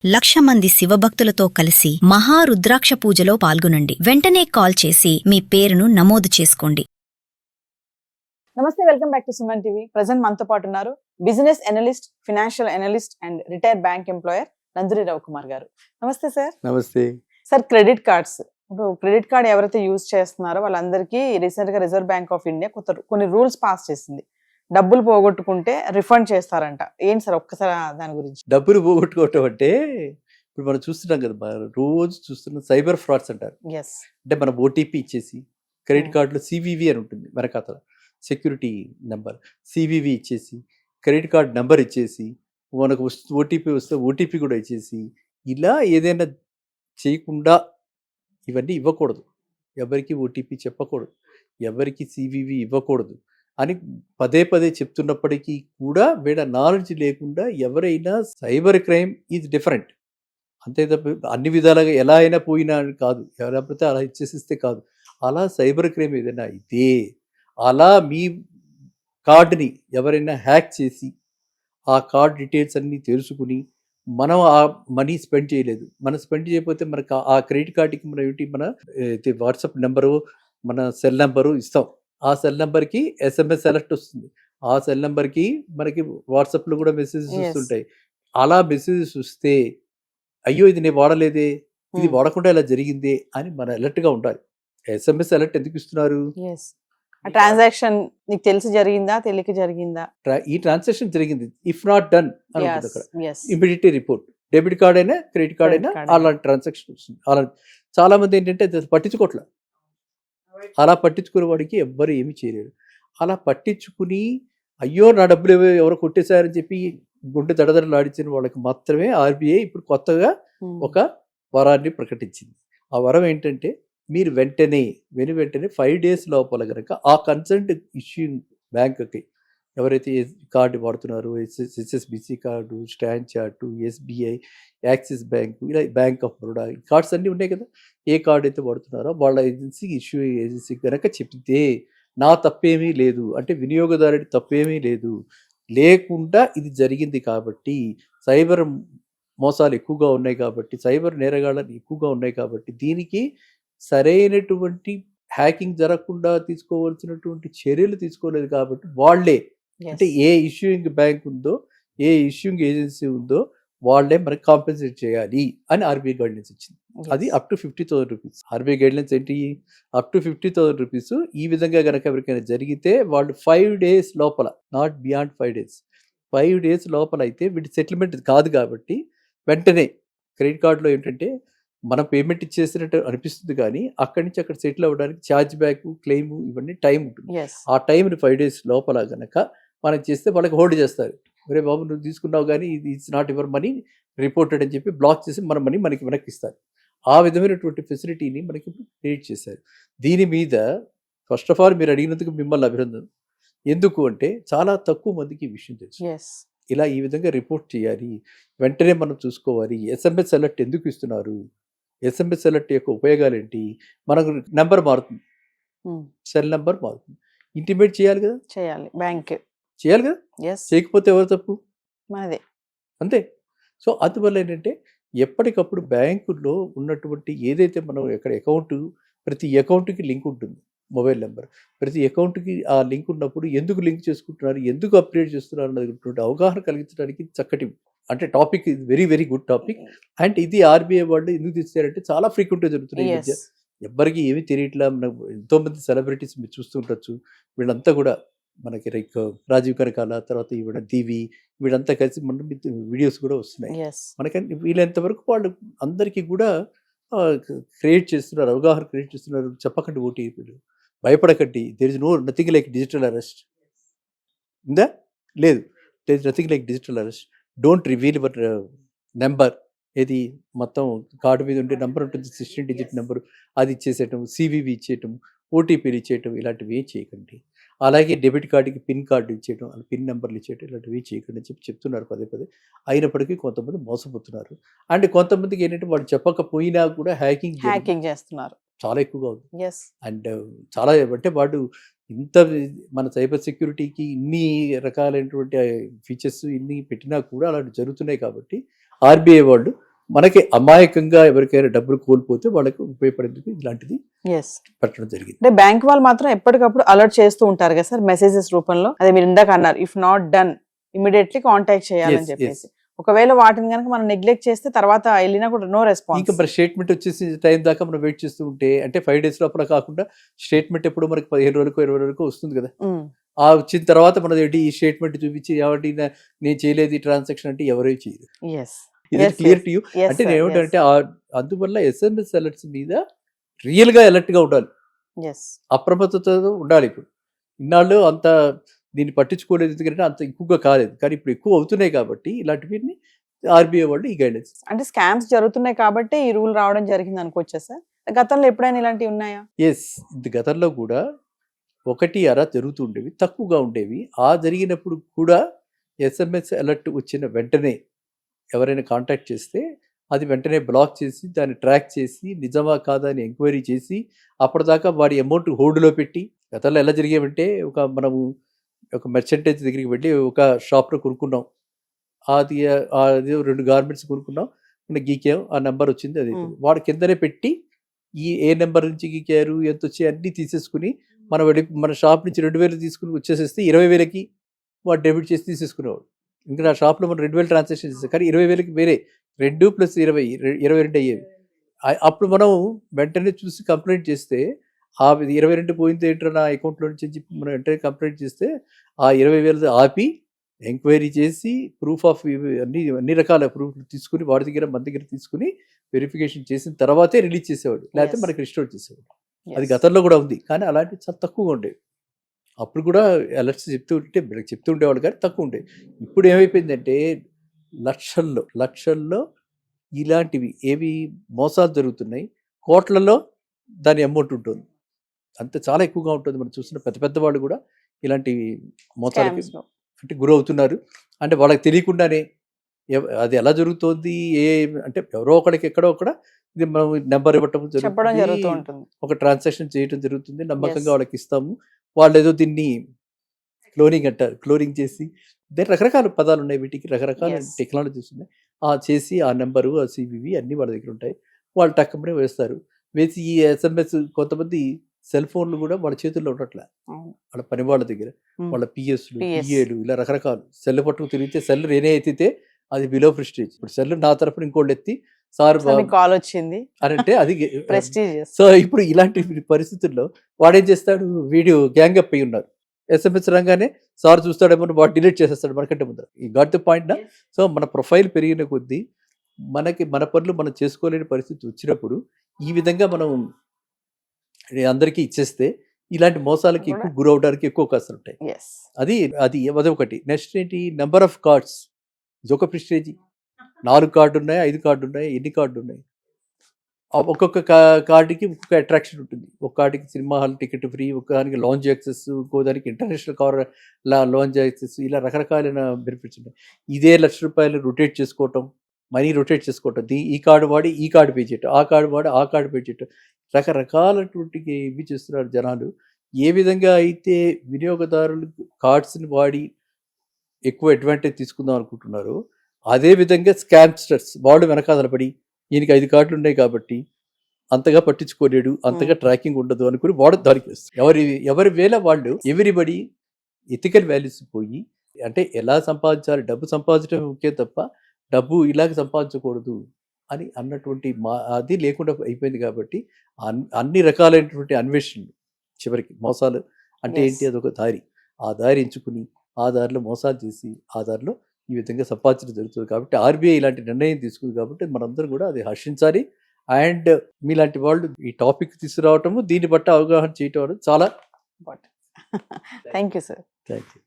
1,00,000 మంది శివభక్తులతో కలిసి మహారుద్రాక్ష పూజలో పాల్గొనండి. వెంటనే కాల్ చేసి మీ పేరును నమోదు చేసుకోండి. నమస్తే, welcome back to Suman TV. Present మనతో పాటు ఉన్నారు business analyst, financial analyst and retired bank employer Nanduri Ravikumar గారు. నమస్తే సార్. నమస్తే సార్, క్రెడిట్ కార్డ్స్, ఇప్పుడు క్రెడిట్ కార్డ్ ఎవరైతే యూజ్ చేస్తున్నారో వాళ్ళందరికీ రీసెంట్ గా రిజర్వ్ బ్యాంక్ ఆఫ్ ఇండియా కొన్ని రూల్స్ పాస్ చేసింది. డబ్బులు పోగొట్టుకుంటే రిఫండ్ చేస్తారంట. ఏంటి సార్, ఒక్కసారి దాని గురించి? డబ్బులు పోగొట్టుకోవటం అంటే ఇప్పుడు మనం చూస్తున్నాం కదా, రోజు చూస్తున్న సైబర్ ఫ్రాడ్స్ అంటారు. ఎస్. అంటే మనం ఓటీపీ ఇచ్చేసి క్రెడిట్ కార్డులో సివివి అని ఉంటుంది, మన ఖాతాలో సెక్యూరిటీ నెంబర్ సివివి ఇచ్చేసి క్రెడిట్ కార్డ్ నెంబర్ ఇచ్చేసి మనకు ఓటీపీ వస్తే ఓటీపీ కూడా ఇచ్చేసి ఇలా ఏదైనా చేయకుండా ఇవన్నీ ఇవ్వకూడదు. ఎవరికి ఓటీపీ చెప్పకూడదు, ఎవరికి సివివి ఇవ్వకూడదు అని పదే పదే చెప్తున్నప్పటికీ కూడా వీళ్ళ నాలెడ్జ్ లేకుండా ఎవరైనా సైబర్ క్రైమ్ ఈజ్ డిఫరెంట్. అంతే తప్ప అన్ని విధాలుగా ఎలా అయినా పోయినా కాదు, ఎలా పడితే అలా ఇచ్చేసిస్తే కాదు. అలా సైబర్ క్రైమ్ ఏదైనా అయితే అలా మీ కార్డుని ఎవరైనా హ్యాక్ చేసి ఆ కార్డ్ డీటెయిల్స్ అన్నీ తెలుసుకుని మనం ఆ మనీ స్పెండ్ చేయలేదు, మనం స్పెండ్ చేయకపోతే మనకు ఆ క్రెడిట్ కార్డుకి మనం ఏంటి, మన వాట్సాప్ నెంబరు, మన సెల్ నెంబరు ఇస్తాం. ఆ సెల్ నెంబర్కి SMS అలర్ట్ వస్తుంది. ఆ సెల్ నెంబర్కి మనకి వాట్సాప్లో కూడా మెసేజెస్ వస్తుంటాయి. అలా మెసేజెస్ వస్తే అయ్యో ఇది నేను వాడలేదే, ఇది వాడకుండా ఇలా జరిగిందే అని మన అలర్ట్గా ఉండాలి. SMS అలర్ట్ ఎందుకు ఇస్తున్నారు? ట్రాన్సాక్షన్ నీకు తెలిసి జరిగిందా, తెలియక జరిగిందా, ఈ ట్రాన్సాక్షన్ జరిగింది, ఇఫ్ నాట్ డన్ అని ఉంటుంది అక్కడ. Immediately report. డెబిట్ కార్డ్ అయినా క్రెడిట్ కార్డ్ అయినా అలాంటి ట్రాన్సాక్షన్ వస్తుంది. అలా చాలా మంది ఏంటంటే పట్టించుకోవట్లేదు. అలా పట్టించుకునే వాడికి ఎవ్వరు ఏమి చేయలేరు. అలా పట్టించుకుని అయ్యో నా డబ్బులు ఎవరో కొట్టేశారని చెప్పి గుండె దడదడలాడించిన వాళ్ళకి మాత్రమే ఆర్బీఐ ఇప్పుడు కొత్తగా ఒక వరాన్ని ప్రకటించింది. ఆ వరం ఏంటంటే మీరు వెంటనే 5 days లోపల కనుక ఆ కన్సర్న్డ్ ఇష్యూయింగ్ బ్యాంక్కి ఎవరైతే కార్డు వాడుతున్నారో, HSBC card, Standard Chartered, SBI, Axis bank, ఇలా బ్యాంక్ ఆఫ్ బరోడా కార్డ్స్ అన్నీ ఉన్నాయి కదా, ఏ కార్డు అయితే వాడుతున్నారో వాళ్ళ ఇష్యూ ఏజెన్సీ కనుక చెప్తే నా తప్పేమీ లేదు, అంటే వినియోగదారుడి తప్పేమీ లేదు, లేకుండా ఇది జరిగింది కాబట్టి సైబర్ మోసాలు ఎక్కువగా ఉన్నాయి కాబట్టి, సైబర్ నేరగాళ్ళని ఎక్కువగా ఉన్నాయి కాబట్టి దీనికి సరైనటువంటి హ్యాకింగ్ జరగకుండా తీసుకోవాల్సినటువంటి చర్యలు తీసుకోలేదు కాబట్టి వాళ్ళే, అంటే ఏ ఇష్యూయింగ్ బ్యాంక్ ఉందో, ఏ ఇష్యూయింగ్ ఏజెన్సీ ఉందో వాళ్ళే మనకి కాంపెన్సేట్ చేయాలి అని ఆర్బీఐ గైడ్లైన్స్ ఇచ్చింది. అది up to 50,000 rupees. RBI guidelines ఏంటి? Up to 50,000 rupees. ఈ విధంగా కనుక ఎవరికైనా జరిగితే వాళ్ళు 5 days లోపల, నాట్ బియాండ్ 5 days, 5 days లోపల అయితే వీటి సెటిల్మెంట్ కాదు కాబట్టి వెంటనే క్రెడిట్ కార్డులో ఏంటంటే మనం పేమెంట్ ఇచ్చేసినట్టు అనిపిస్తుంది కానీ అక్కడి నుంచి అక్కడ సెటిల్ అవ్వడానికి ఛార్జ్ బ్యాక్, క్లెయిమ్ ఇవన్నీ టైం ఉంటుంది. ఆ టైంని 5 days లోపల కనుక మనం చేస్తే వాళ్ళకి హోల్డ్ చేస్తారు. ఒరే బాబు నువ్వు తీసుకున్నావు కానీ ఇది it's not your money, reported అని చెప్పి బ్లాక్ చేసి మన మనీ మనకి వెనక్కి ఇస్తారు. ఆ విధమైనటువంటి ఫెసిలిటీని మనకి క్రియేట్ చేశారు. దీని మీద ఫస్ట్ ఆఫ్ ఆల్ మీరు అడిగినందుకు మిమ్మల్ని అభినందన. ఎందుకు అంటే చాలా తక్కువ మందికి ఈ విషయం తెలుసు. ఇలా ఈ విధంగా రిపోర్ట్ చేయాలి, వెంటనే మనం చూసుకోవాలి. SMS అలర్ట్ ఎందుకు ఇస్తున్నారు, SMS అలర్ట్ యొక్క ఉపయోగాలు ఏంటి? మనకు నెంబర్ మారుతుంది, సెల్ నెంబర్ మారుతుంది, ఇంటిమేట్ చేయాలి కదా, బ్యాంక్ చేయాలి కదా, చేయకపోతే ఎవరు తప్పు? మనదే. అంతే. సో అందువల్ల ఏంటంటే ఎప్పటికప్పుడు బ్యాంకుల్లో ఉన్నటువంటి ఏదైతే మనం ఎక్కడ అకౌంట్, ప్రతి అకౌంట్కి లింక్ ఉంటుంది, మొబైల్ నెంబర్, ప్రతి అకౌంట్కి ఆ లింక్ ఉన్నప్పుడు ఎందుకు లింక్ చేసుకుంటున్నారు, ఎందుకు అప్డేట్ చేస్తున్నారు అన్నటువంటి అవగాహన కలిగించడానికి చక్కటి, అంటే టాపిక్ ఇది very very good topic. And ఇది ఆర్బీఐ వాళ్ళు ఎందుకు తీస్తారంటే చాలా ఫ్రీక్వెంట్గా జరుగుతున్నాయి ఈ మధ్య. ఎవ్వరికి ఏమీ తెలియట్లా. మనం ఎంతోమంది సెలబ్రిటీస్ మీరు చూస్తుండొచ్చు, వీళ్ళంతా కూడా మనకి లైక్ రాజీవ్ కనకాల, తర్వాత ఈవిడ దీవి, వీళ్ళంతా కలిసి మన వీడియోస్ కూడా వస్తున్నాయి మనకి. వీళ్ళంతవరకు వాళ్ళు అందరికీ కూడా క్రియేట్ చేస్తున్నారు, అవగాహన క్రియేట్ చేస్తున్నారు. చెప్పకండి ఓటీపీలు, భయపడకండి, there is nothing like digital arrest ఉందా? లేదు, there is nothing like digital arrest. Don't reveal your number. ఏది మొత్తం కార్డు మీద ఉండే నెంబర్ ఉంటుంది, 16 digit నెంబరు, అది ఇచ్చేసేయటం, సివివి ఇచ్చేయటం, ఓటీపీలు ఇచ్చేయటం, ఇలాంటివి ఏం చేయకండి. అలాగే డెబిట్ కార్డుకి పిన్ కార్డు ఇచ్చేయటం, పిన్ నెంబర్లు ఇచ్చేయటం, ఇలాంటివి చేయకండి అని చెప్పి చెప్తున్నారు పదే పదే. అయినప్పటికీ కొంతమంది మోసపోతున్నారు. అండ్ కొంతమందికి ఏంటంటే వాళ్ళు చెప్పకపోయినా కూడా హ్యాకింగ్ చేస్తున్నారు, చాలా ఎక్కువగా ఉంది. అండ్ చాలా అంటే వాడు ఇంత మన సైబర్ సెక్యూరిటీకి ఇన్ని రకాలైనటువంటి ఫీచర్స్ ఇన్ని పెట్టినా కూడా అలాంటి జరుగుతున్నాయి కాబట్టి ఆర్బీఐ వాళ్ళు మనకి అమాయకంగా ఎవరికైనా డబ్బులు కోల్పోతే వాళ్ళకి ఉపయోగపడేందుకు ఇలాంటిది ఎస్ పెట్టడం జరిగింది. అంటే బ్యాంక్ వాళ్ళు మాత్రం ఎప్పటికప్పుడు అలర్ట్ చేస్తూ ఉంటారు కదా సార్ మెసేజెస్ రూపంలో. అదే మీరు ఇందాక అన్నారు if not done immediately contact చేయాలని Yes, చెప్పేసి. ఒకవేళ వాటిని కనుక మనం నెగ్లెక్ట్ చేస్తే తర్వాత వెళ్ళినా కూడా నో రెస్పాన్స్. ఇంకా మరి స్టేట్మెంట్ వచ్చేసి టైం దాకా మనం వెయిట్ చేస్తూ ఉంటే, అంటే 5 days లోపల కాకుండా స్టేట్మెంట్ ఎప్పుడు మనకి 15 రోజులకు 20 రోజులకు వస్తుంది కదా. ఆ వచ్చిన తర్వాత మనది ఏంటి ఈ స్టేట్మెంట్ చూపించి ఎవరి నేను చేయలేదు ఈ ట్రాన్సాక్షన్ అంటే ఎవరో చేయరు. Is clear to you. అంటే నేను ఏమిటంటే అందువల్ల ఎస్ఎంఎస్ అలర్ట్స్ మీద రియల్ గా అలర్ట్ గా ఉండాలి, ఎస్ అప్రమత్తతో ఉండాలి. ఇప్పుడు ఇన్నాళ్ళు అంత దీన్ని పట్టించుకోలేదు, ఎందుకంటే అంత ఎక్కువగా కాలేదు, కానీ ఇప్పుడు ఎక్కువ అవుతున్నాయి కాబట్టి ఇలాంటివి ఆర్బీఐ వాళ్ళు ఈ గైడెన్స్. అంటే స్కామ్స్ జరుగుతున్నాయి కాబట్టి ఈ రూల్ రావడం జరిగింది అనుకోవచ్చా సార్? గతంలో ఎప్పుడైనా ఇలాంటివి ఉన్నాయా? ఎస్, ఇది గతంలో కూడా 1-2 జరుగుతూ ఉండేవి, తక్కువగా ఉండేవి. ఆ జరిగినప్పుడు కూడా ఎస్ఎంఎస్ అలర్ట్ వచ్చిన వెంటనే ఎవరైనా కాంటాక్ట్ చేస్తే అది వెంటనే బ్లాక్ చేసి దాన్ని ట్రాక్ చేసి నిజమా కాదా అని ఎంక్వైరీ చేసి అప్పటిదాకా వాడి అమౌంట్ హోల్డ్లో పెట్టి. గతంలో ఎలా జరిగేవంటే మనము ఒక మెర్చెంటేజ్ దగ్గరికి వెళ్ళి ఒక షాప్లో కొనుక్కున్నాం, అది 2 గార్మెంట్స్ కొనుక్కున్నాం, గీకాం, ఆ నెంబర్ వచ్చింది, అది వాడి కిందనే పెట్టి ఏ నెంబర్ నుంచి గీకారు ఎంత వచ్చాయి అన్నీ తీసేసుకుని మన షాప్ నుంచి 2,000 తీసుకుని వచ్చేసేస్తే 20,000కి వాడు డెబిట్ చేసి తీసేసుకునేవాడు. ఇంకా ఆ షాప్లో మనం 2,000 ట్రాన్సాక్షన్ చేస్తాం, కానీ 20,000కి వేరే 2 + 20 22 అయ్యేవి. అప్పుడు మనం వెంటనే చూసి కంప్లైంట్ చేస్తే ఆ 22 పోయింది ఏంటో నా అకౌంట్లో నుంచి అని చెప్పి మనం వెంటనే కంప్లైంట్ చేస్తే ఆ 20,000 ఆపి ఎంక్వైరీ చేసి ప్రూఫ్ ఆఫ్ అన్ని రకాల ప్రూఫ్లు తీసుకుని వాడి దగ్గర మన దగ్గర తీసుకుని వెరిఫికేషన్ చేసిన తర్వాతే రిలీజ్ చేసేవాడు, లేకపోతే మనకి రిస్టోర్ చేసేవాడు. అది గతంలో కూడా ఉంది, కానీ అలాంటివి చాలా తక్కువగా ఉండేవి. అప్పుడు కూడా అలర్ట్స్ చెప్తూ ఉండేవాళ్ళు, కానీ తక్కువ ఉండేవి. ఇప్పుడు ఏమైపోయిందంటే లక్షల్లో ఇలాంటివి ఏవి మోసాలు జరుగుతున్నాయి, కోట్లలో దాని అమౌంట్ ఉంటుంది, అంత చాలా ఎక్కువగా ఉంటుంది. మనం చూసిన పెద్ద వాళ్ళు కూడా ఇలాంటి మోసాలకి అంటే గురవుతున్నారు. అంటే వాళ్ళకి తెలియకుండానే అది ఎలా జరుగుతుంది, అంటే ఎవరో ఒకడికి ఎక్కడో ఒకడ ఇది మనం నెంబర్ ఇవ్వటం జరుగుతుంది, ఒక ట్రాన్సాక్షన్ చేయటం జరుగుతుంది, నమ్మకంగా వాళ్ళకి ఇస్తాము, వాళ్ళు ఏదో దీన్ని క్లోనింగ్ అంటారు, క్లోనింగ్ చేసి రకరకాల పదాలు ఉన్నాయి, వీటికి రకరకాల టెక్నాలజీస్ ఉన్నాయి. చేసి ఆ నెంబరు ఆ సివివి అన్నీ వాళ్ళ దగ్గర ఉంటాయి, వాళ్ళు టక్కమని వేస్తారు. వేసి ఈ ఎస్ఎంఎస్ కొంతమంది సెల్ ఫోన్లు కూడా వాళ్ళ చేతుల్లో ఉండట్లే, వాళ్ళ పని వాళ్ళ దగ్గర, వాళ్ళ పిఎస్లు పిఏలు ఇలా రకరకాలు సెల్ పట్టుకు తిరిగితే సెల్ నేనే ఎత్తితే అది బిలో ప్రెస్టీజ్. ఇప్పుడు సెల్ నా తరపున ఇంకోళ్ళు ఎత్తి సార్ కాల్ వచ్చింది అంటే అది ప్రెస్టీజియస్. సో ఇప్పుడు ఇలాంటి పరిస్థితుల్లో వాడేం చేస్తాడు, వీడియో గ్యాంగ్ అప్ అయి ఉన్నారు, ఎస్ఎంఎస్ రంగానే సార్ చూస్తాడేమో వాడు డిలీట్ చేసేస్తాడు మనకంటే ముందర. ఈ గాట్ ది పాయింట్ నా. సో మన ప్రొఫైల్ పెరిగిన కొద్దీ మనకి మన పనులు మనం చేసుకోలేని పరిస్థితి వచ్చినప్పుడు ఈ విధంగా మనం అందరికీ ఇచ్చేస్తే ఇలాంటి మోసాలకి ఎక్కువ గురవడానికి ఎక్కువ అవకాశాలు ఉంటాయి. అది ఒకటి. నెక్స్ట్ ఏంటి, నెంబర్ ఆఫ్ కార్డ్స్, ఇదొక ప్రెస్టేజీ. 4 కార్డు ఉన్నాయి, 5 కార్డు ఉన్నాయి, ఎన్ని కార్డు ఉన్నాయి, ఒక్కొక్క కార్డుకి ఒక్కొక్క అట్రాక్షన్ ఉంటుంది. ఒక కార్డుకి సినిమా హాల్ టికెట్ ఫ్రీ, ఒక దానికి లాంచ్ యాక్సెస్, ఇంకో దానికి ఇంటర్నేషనల్ కార్ లాంచ్ యాక్సెస్, ఇలా రకరకాలైన బెనిఫిట్స్ ఉంటాయి. ఇదే ₹1,00,000 రొటేట్ చేసుకోవటం, మనీ రొటేట్ చేసుకోవటం, ఈ కార్డు వాడి ఈ కార్డు పే చేయటం, ఆ కార్డు వాడి ఆ కార్డు పే చేయటం, రకరకాలటువంటి ఇవి చేస్తున్నారు జనాలు. ఏ విధంగా అయితే వినియోగదారులు కార్డ్స్ని వాడి ఎక్కువ అడ్వాంటేజ్ తీసుకుందాం అనుకుంటున్నారు, అదే విధంగా స్కామ్స్టర్స్ వాళ్ళు వెనకాదల పడి ఈయనకి 5 కార్డులు ఉన్నాయి కాబట్టి అంతగా పట్టించుకోలేడు, అంతగా ట్రాకింగ్ ఉండదు అనుకుని వాడు దానికి వస్తారు. ఎవరి వేళ వాళ్ళు ఎవ్రీబడి ఎథికల్ వాల్యూస్ పోయి, అంటే ఎలా సంపాదించాలి, డబ్బు సంపాదించడం ముఖ్యం తప్ప డబ్బు ఇలాగ సంపాదించకూడదు అని అన్నటువంటి అది లేకుండా అయిపోయింది. కాబట్టి అన్ని రకాలైనటువంటి అన్వేషణలు చివరికి మోసాలు అంటే ఏంటి, అదొక దారి, ఆ దారి ఎంచుకుని ఆ దారిలో మోసాలు చేసి ఆ దారిలో ఈ విధంగా సంపాదించడం జరుగుతుంది. కాబట్టి ఆర్బీఐ ఇలాంటి నిర్ణయం తీసుకుంది, కాబట్టి మనందరం కూడా అది హర్షించాలి. అండ్ మీలాంటి వాళ్ళు ఈ టాపిక్ తీసుకురావటము, దీన్ని బట్టి అవగాహన చేయటం చాలా thank you sir. Thank you.